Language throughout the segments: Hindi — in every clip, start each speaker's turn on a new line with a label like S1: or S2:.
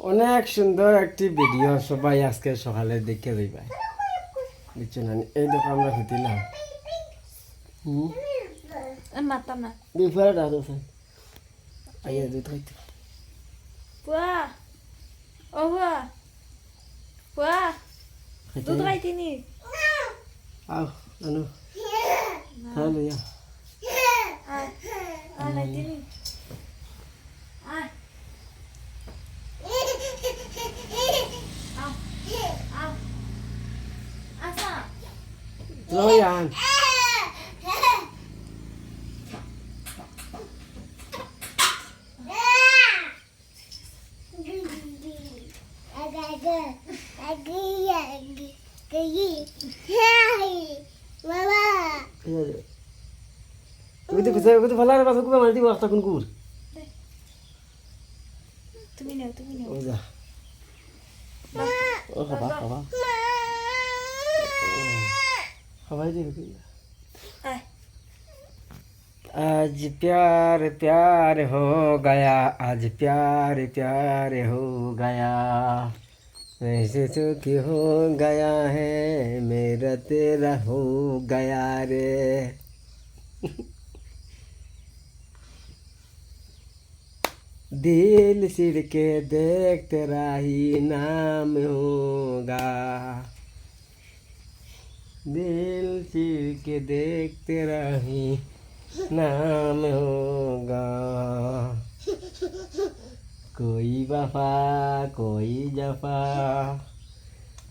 S1: অনেক সুন্দর একটি ভিডিও সবাই আজকে সকালে দেখে দিবা বুঝছো না এই দেখো আমরা খেতিলাম
S2: মাতা না
S1: বিফার দাদু স্যার আইয়া দুধ খাইতে
S2: পুয়া ও পুয়া পুয়া দুধ খাইতিনি
S1: আও আনো হ্যালো ইয়া
S2: আয় আয় খাইতিনি আয় আও আও আসা
S1: Loyan. Begitu falar pas aku mati waktu kunkur.
S2: তুমি নাও
S1: Oh dah. Oh apa? Apa ini begitu?
S2: আয়
S1: आज प्यार प्यार हो गया आज प्यार प्यार हो गया वैसे तो कि हो गया है मेरा तेरा हो गया रे दिल सिर के देख तेरा ही नाम होगा दिल सिर के देख तेरा ही नाम होगा कोई वफा कोई जफा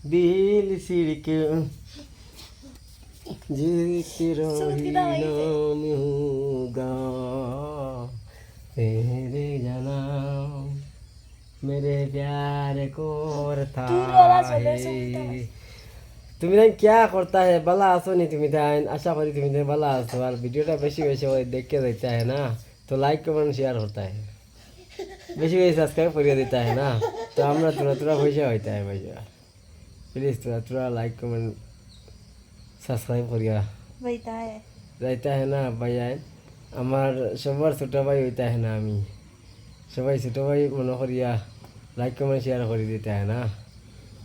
S1: दिल सिर के तेरा ही नाम होगा तेरे जनाम मेरे प्यार को रता है তুমি তাই क्या करता है বালা আছো নি তুমি তাই আশা করি তুমি তাই বালা আছো আর ভিডিওটা বেশি বেশি ওই দেখতে देता है ना तो लाइक कमेंट शेयर होता है বেশি বেশি সাবস্ক্রাইব করিয়ে देता है ना तो আমরা तुरा পয়সা হইতা है ভাইয়া please Tura like comment subscribe করিয়া
S2: বইতা है
S1: যাইতা है ना ভাইয়া আমার সবার ছোট ভাই হইতা है ना আমি সবাই ছোট ভাই মনে করিয়া লাইক কমেন্ট शेयर করে देता है ना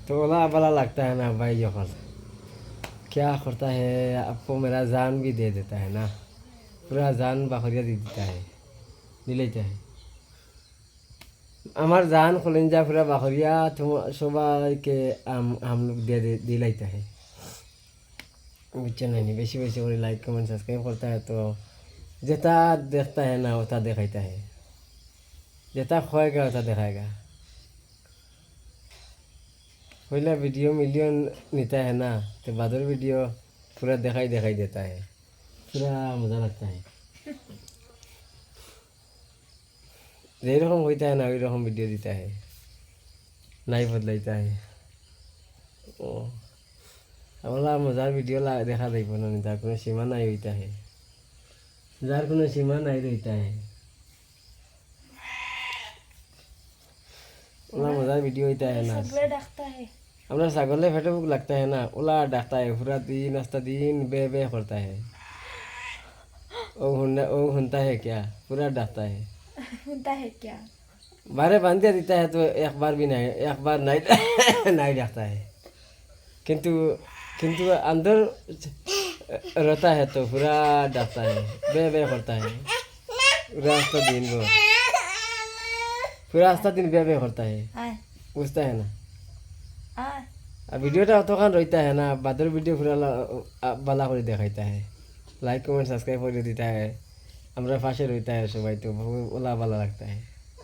S1: तो ओला वाला लगता है ना भाई जफर क्या करता है आपको मेरा जान भी दे देता है ना पूरा जान बखरिया दे देता है दिलेता है हमार जान खुलिंजा पूरा बखरिया तुम सुबह के हम लोग दे दिलाता है चैनल नहीं बेसी बेसी और लाइक कमेंट सब्सक्राइब करता है तो जितना देखता है ना उतना दिखाता है जितना खोएगा उतना दिखाएगा पहला वीडियो मिलियन नीता है ना तो बादल वीडियो पूरा दिखाई देता है पूरा मज़ा लगता है यही रकम होता है ना वही रकम वीडियो देता है नहीं बदलाता है ओ हमारा मज़ा वीडियो देखा देख बना नहीं था कोनो सीमा नहीं होता है जार कोनो सीमा नहीं रहता है ओला मज़ा वीडियो होता है ना
S2: সগলে ডাকতা है
S1: हमारा सागले फेटबुक लगता है ना ओला डाकता है पूरा दिन नाश्ता दिन बे बे करता है ओ हुनता है क्या पूरा डाकता है
S2: होता है क्या
S1: बारे बांध दिया देता है तो एक बार भी नहीं एक बार नहीं नहीं डाकता है किंतु किंतु अंदर रहता है तो पूरा डाकता है बे बे करता है रास्ता दिन वो पूरा रास्ता दिन बे बे करता है
S2: आय
S1: पूछता है ना
S2: आय
S1: আর ভিডিওটা অতক্ষণ রইতা है ना বাদর ভিডিও পুরা বালা করে দেখাইতা है लाइक कमेंट सब्सक्राइब করে দিতা है আমরা পাশে রইতা है সবাই তো ওলা ভালো লাগতা है